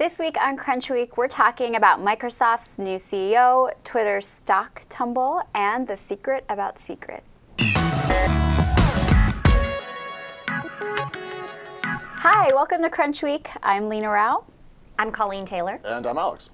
This week on Crunch Week, we're talking about Microsoft's new CEO, Twitter's stock tumble, and the secret about secret. Hi, welcome to Crunch Week. I'm Lena Rao. I'm Colleen Taylor. And I'm Alex.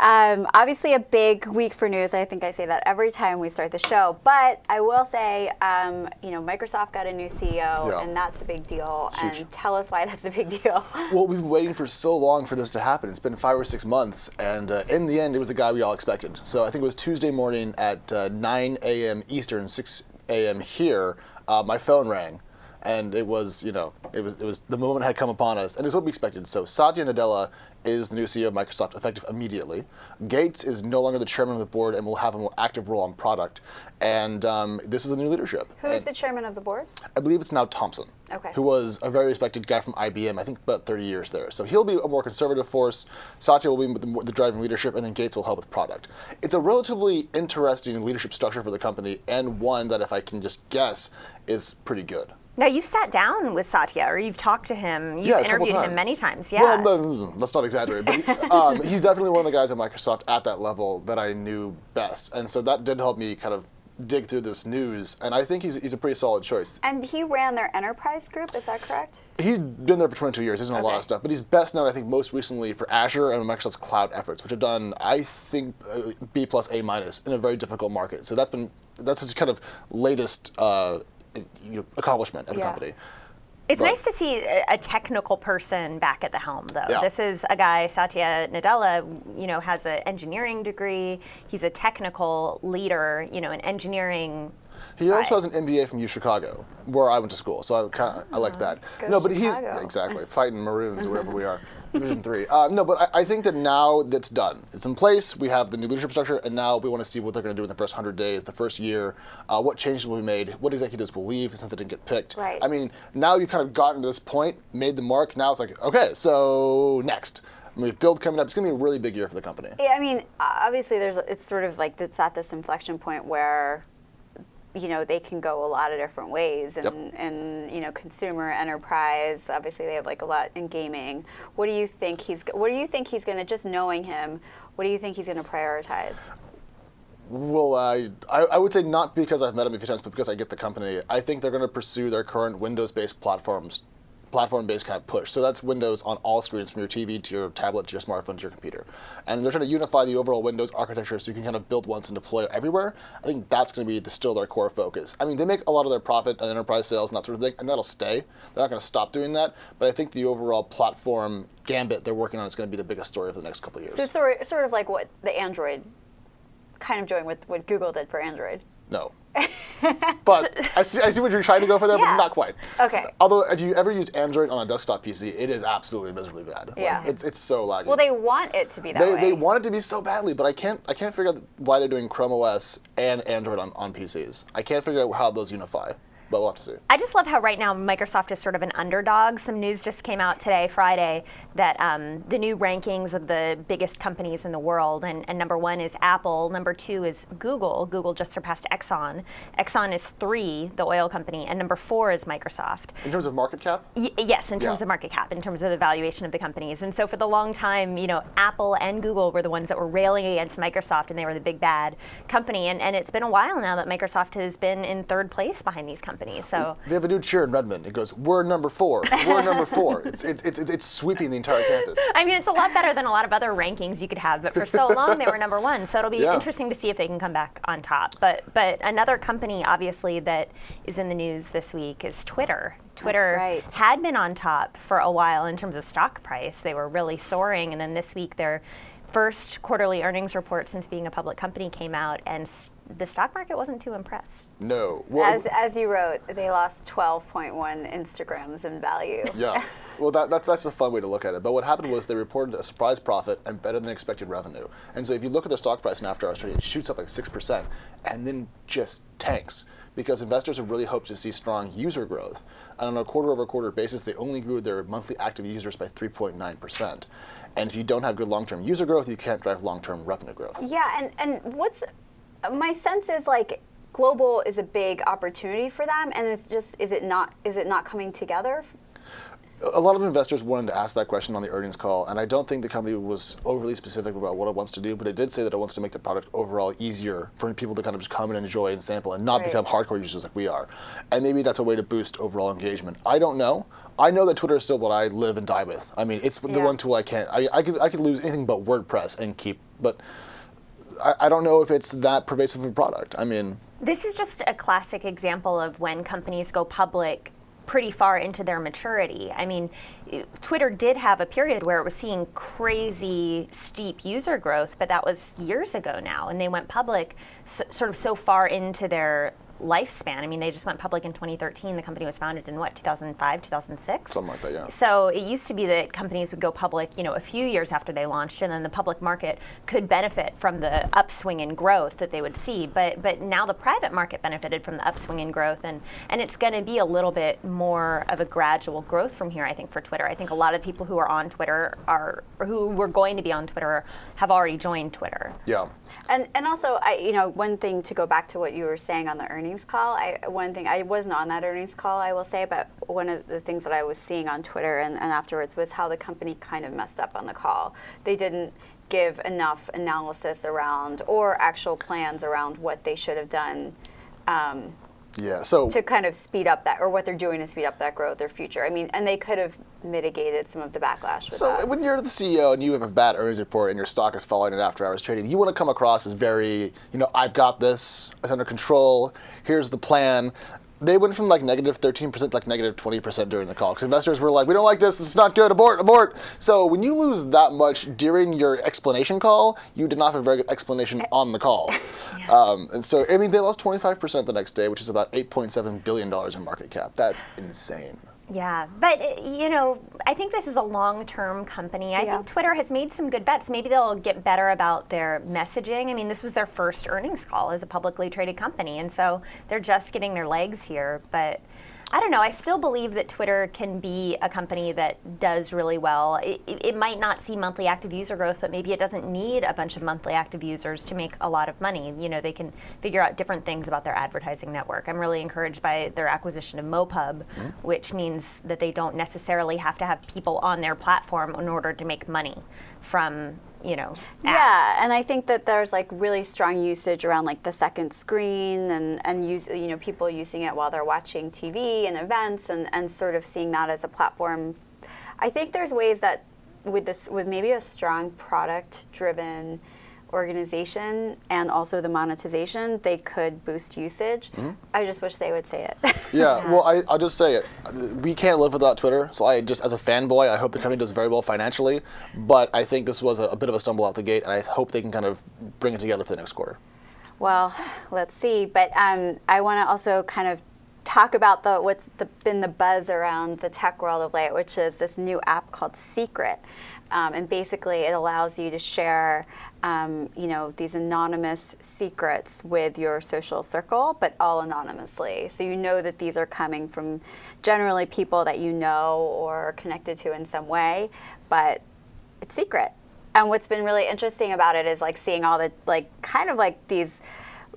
Obviously a big week for news. I think I say that every time we start the show. But I will say, Microsoft got a new CEO, and that's a big deal. And tell us why that's a big deal. Well, we've been waiting for so long for this to happen. It's been 5 or 6 months, and in the end, it was the guy we all expected. So I think it was Tuesday morning at 9 a.m. Eastern, 6 a.m. here. My phone rang. And it was the moment had come upon us, and it was what we expected. So Satya Nadella is the new CEO of Microsoft, effective immediately. Gates is no longer the chairman of the board and will have a more active role on product. And this is the new leadership. Who is the chairman of the board? I believe it's now Thompson, who was a very respected guy from IBM, I think about 30 years there. So he'll be a more conservative force. Satya will be the driving leadership, and then Gates will help with product. It's a relatively interesting leadership structure for the company, and one that, if I can just guess, is pretty good. Now, you've sat down with Satya, or you've talked to him. You've interviewed him many times. Yeah. Well, let's not exaggerate, but he's definitely one of the guys at Microsoft at that level that I knew best. And so that did help me kind of dig through this news, and I think he's a pretty solid choice. And he ran their enterprise group, is that correct? He's been there for 22 years. He's done a lot of stuff, but he's best known, I think, most recently for Azure and Microsoft's cloud efforts, which have done, I think, B+, A- in a very difficult market. So that's his kind of latest accomplishment at the company. It's nice to see a technical person back at the helm, though. Yeah. This is a guy, Satya Nadella, has an engineering degree. He's a technical leader, an engineering He also has an MBA from UChicago, where I went to school, so I like that. But exactly, fighting Maroons or wherever we are, Division 3. But I think that now that's done. It's in place, we have the new leadership structure, and now we want to see what they're going to do in the first 100 days, the first year, what changes will be made, what executives will leave since they didn't get picked. Right. I mean, now you've kind of gotten to this point, made the mark, now it's like, okay, so next. We've build coming up. It's going to be a really big year for the company. Yeah, I mean, obviously it's sort of like it's at this inflection point where they can go a lot of different ways, and consumer, enterprise. Obviously, they have like a lot in gaming. What do you think he's going to, just knowing him, what do you think he's going to prioritize? Well, I would say not because I've met him a few times, but because I get the company. I think they're going to pursue their current Windows-based platform-based kind of push. So that's Windows on all screens, from your TV to your tablet to your smartphone to your computer. And they're trying to unify the overall Windows architecture so you can kind of build once and deploy everywhere. I think that's going to be still their core focus. I mean, they make a lot of their profit on enterprise sales and that sort of thing, and that'll stay. They're not going to stop doing that. But I think the overall platform gambit they're working on is going to be the biggest story for the next couple of years. So it's sort of like what the Android kind of doing with what Google did for Android. No. But I see what you're trying to go for there, but not quite. Okay. Although, if you ever used Android on a desktop PC, it is absolutely miserably bad. Yeah. It's so laggy. Well, they want it to be that way. They want it to be so badly, but I can't figure out why they're doing Chrome OS and Android on PCs. I can't figure out how those unify. But we'll have to see. I just love how right now Microsoft is sort of an underdog. Some news just came out today, Friday, that the new rankings of the biggest companies in the world, and number 1 is Apple, number 2 is Google. Google just surpassed Exxon. Exxon is 3, the oil company, and number 4 is Microsoft. In terms of market cap? Yes, in terms of market cap, in terms of the valuation of the companies. And so for the long time, Apple and Google were the ones that were railing against Microsoft, and they were the big bad company. And it's been a while now that Microsoft has been in 3rd place behind these companies. So they have a new cheer in Redmond. It goes, "We're number 4. We're number 4." It's sweeping the entire campus. I mean, it's a lot better than a lot of other rankings you could have, but for so long they were number 1. So it'll be interesting to see if they can come back on top. But another company, obviously, that is in the news this week is Twitter. Twitter had been on top for a while in terms of stock price. They were really soaring, and then this week their first quarterly earnings report since being a public company came out, and the stock market wasn't too impressed. No. Well, as you wrote, they lost 12.1 Instagrams in value. Yeah. Well, that's a fun way to look at it. But what happened was they reported a surprise profit and better than expected revenue. And so if you look at their stock price in after hours trading, it shoots up like 6% and then just tanks because investors have really hoped to see strong user growth. And on a quarter-over-quarter basis, they only grew their monthly active users by 3.9%. And if you don't have good long-term user growth, you can't drive long-term revenue growth. Yeah, and what's my sense is like global is a big opportunity for them, and it's just is it not coming together? a lot of investors wanted to ask that question on the earnings call, and I don't think the company was overly specific about what it wants to do, but it did say that it wants to make the product overall easier for people to kind of just come and enjoy and sample and not become hardcore users like we are. And maybe that's a way to boost overall engagement. I don't know. I know that Twitter is still what I live and die with. I mean, it's the one tool I can't. I could lose anything but WordPress and keep, but I don't know if it's that pervasive of a product. I mean, this is just a classic example of when companies go public pretty far into their maturity. I mean, Twitter did have a period where it was seeing crazy steep user growth, but that was years ago now, and they went public sort of so far into their lifespan. I mean, they just went public in 2013. The company was founded in 2005, 2006? Something like that, yeah. So it used to be that companies would go public, a few years after they launched, and then the public market could benefit from the upswing in growth that they would see. But now the private market benefited from the upswing in growth, and it's going to be a little bit more of a gradual growth from here, I think, for Twitter. I think a lot of people who are on Twitter or who were going to be on Twitter have already joined Twitter. Yeah. And also, one thing to go back to what you were saying on the earnings call, I wasn't on that earnings call, I will say, but one of the things that I was seeing on Twitter and afterwards was how the company kind of messed up on the call. They didn't give enough analysis around or actual plans around what they should have done to kind of speed up that, or what they're doing to speed up that growth, their future. I mean, and they could have mitigated some of the backlash with that. So when you're the CEO and you have a bad earnings report and your stock is falling in after hours trading, you want to come across as very, I've got this, it's under control, here's the plan. They went from like negative 13% to like negative 20% during the call, because investors were like, we don't like this is not good, abort. So when you lose that much during your explanation call, you did not have a very good explanation on the call. And so, I mean, they lost 25% the next day, which is about $8.7 billion in market cap. That's insane. Yeah, but I think this is a long-term company. I think Twitter has made some good bets. Maybe they'll get better about their messaging. I mean, this was their first earnings call as a publicly traded company, and so they're just getting their legs here. But I don't know. I still believe that Twitter can be a company that does really well. It might not see monthly active user growth, but maybe it doesn't need a bunch of monthly active users to make a lot of money. They can figure out different things about their advertising network. I'm really encouraged by their acquisition of MoPub, which means that they don't necessarily have to have people on their platform in order to make money from ads. Yeah, and I think that there's like really strong usage around like the second screen and use people using it while they're watching TV and events and sort of seeing that as a platform. I think there's ways that with maybe a strong product driven organization and also the monetization, they could boost usage. I just wish they would say it. Yeah, well, I'll just say it. We can't live without Twitter, so I just, as a fanboy, I hope the company does very well financially, but I think this was a bit of a stumble out the gate, and I hope they can kind of bring it together for the next quarter. Well, let's see. But I want to also kind of talk about what's been the buzz around the tech world of late, which is this new app called Secret. And basically, it allows you to share, these anonymous secrets with your social circle, but all anonymously. So you know that these are coming from generally people that you know or are connected to in some way, but it's secret. And what's been really interesting about it is like seeing all the kind of like these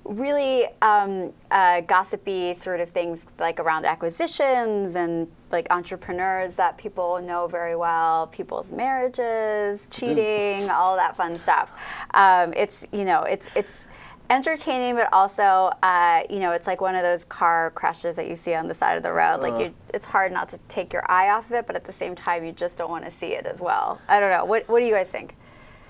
really gossipy sort of things like around acquisitions and like entrepreneurs that people know very well, people's marriages, cheating, all that fun stuff. It's entertaining, but also it's like one of those car crashes that you see on the side of the road. It's hard not to take your eye off of it, but at the same time, you just don't want to see it as well. I don't know. What do you guys think?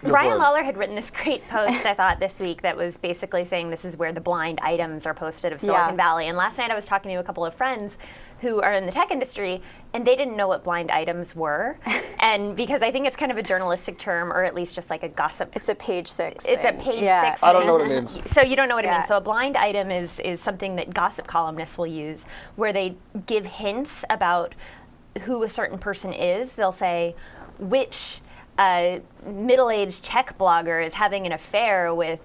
Ryan Lawler had written this great post, I thought, this week that was basically saying this is where the blind items are posted of Silicon Valley. And last night I was talking to a couple of friends who are in the tech industry, and they didn't know what blind items were. And because I think it's kind of a journalistic term, or at least just like a gossip. It's a page 6 It's thing. a page 6 I don't know what it means. So you don't know what it means. So a blind item is something that gossip columnists will use, where they give hints about who a certain person is. They'll say, which middle-aged tech blogger is having an affair with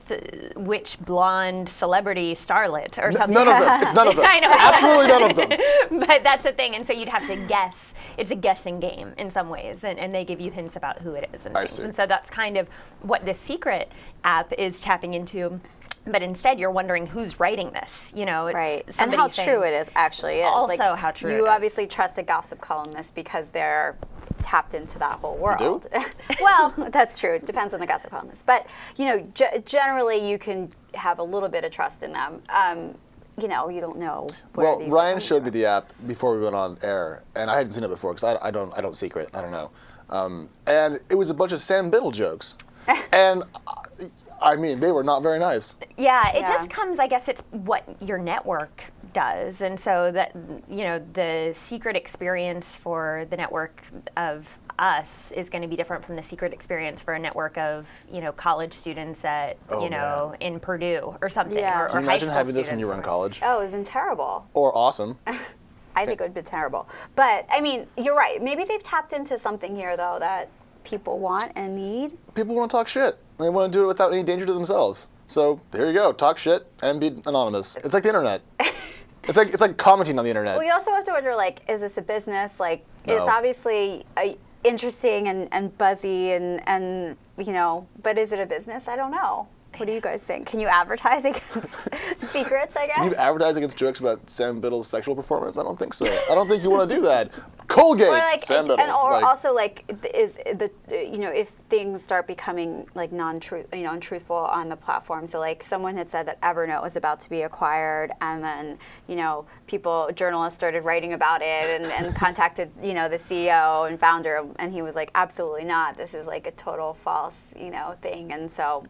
which blonde celebrity starlet or something. None of them. It's none of them. I know. Absolutely none of them. But that's the thing, and so you'd have to guess. It's a guessing game in some ways, and they give you hints about who it is and things. see. And so that's kind of what this Secret app is tapping into. But instead, you're wondering who's writing this. You know, it's Right. And somebody how saying- true it is actually is. Also how true it you is. obviously trust a gossip columnist because they're tapped into that whole world. do? Well, that's true. It depends on the gossip columnist. But, you know, generally you can have a little bit of trust in them. You know, you don't know where Well, these are Ryan coming showed me from. the app before we went on air, and I hadn't seen it before because I don't secret. I don't know. And it was a bunch of Sam Biddle jokes, and I mean they were not very nice. Yeah, it Yeah. just comes, I guess it's what your network does. And so that, you know, the secret experience for the network of us is going to be different from the secret experience for a network of, you know, college students at, Oh, you know, in Purdue or something. Yeah. Or, Can or Can you high imagine school having this when you were in students. college? Oh, it's been terrible. Or awesome. I think it would be terrible. But, I mean, you're right. Maybe they've tapped into something here, though, that people want and need. People want to talk shit. They want to do it without any danger to themselves. So there you go. Talk shit and be anonymous. It's like the internet. It's like commenting on the internet. Well, you also have to wonder, like, is this a business? Like, No. it's obviously interesting and buzzy and, you know, but is it a business? I don't know. What do you guys think? Can you advertise against secrets, I guess? Can you advertise against jokes about Sam Biddle's sexual performance? I don't think so. I don't think you want to do that. Colgate, Or like, Sam Biddle. and or like, also like, is the you know, if things start becoming like untruthful on the platform. So like, someone had said that Evernote was about to be acquired, and then journalists started writing about it and contacted the CEO and founder, and he was like, absolutely not. This is like a total false thing, and so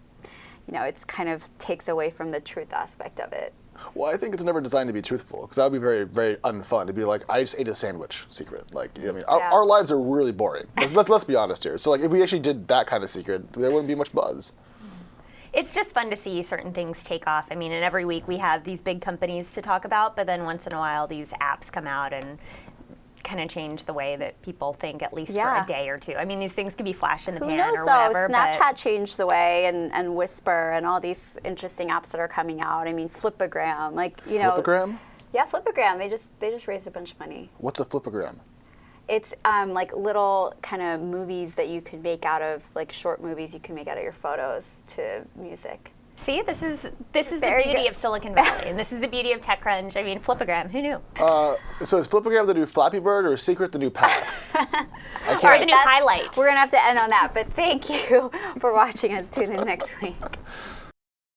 it's kind of takes away from the truth aspect of it. Well, I think it's never designed to be truthful, because that would be very, very unfun to be like, I just ate a sandwich secret. Like, I mean, our lives are really boring. Let's be honest here. So like, if we actually did that kind of secret, there wouldn't be much buzz. It's just fun to see certain things take off. I mean, and every week we have these big companies to talk about, but then once in a while these apps come out and kind of change the way that people think, at least for a day or two. I mean, these things could be flash in the Who pan knows, or though? whatever. Snapchat changed the way, and Whisper, and all these interesting apps that are coming out. I mean, Flipagram, Flipagram? Yeah, Flipagram. They just raised a bunch of money. What's a flipagram? It's like little kind of movies that you can make out of, like short movies you can make out of your photos to music. See, this is the There you beauty go. of Silicon Valley, and this is the beauty of TechCrunch. I mean, Flipagram, who knew? So is Flipagram the new Flappy Bird or Secret the new Path? I Or can't. the new highlight. We're going to have to end on that, but thank you for watching us. Tune in next week.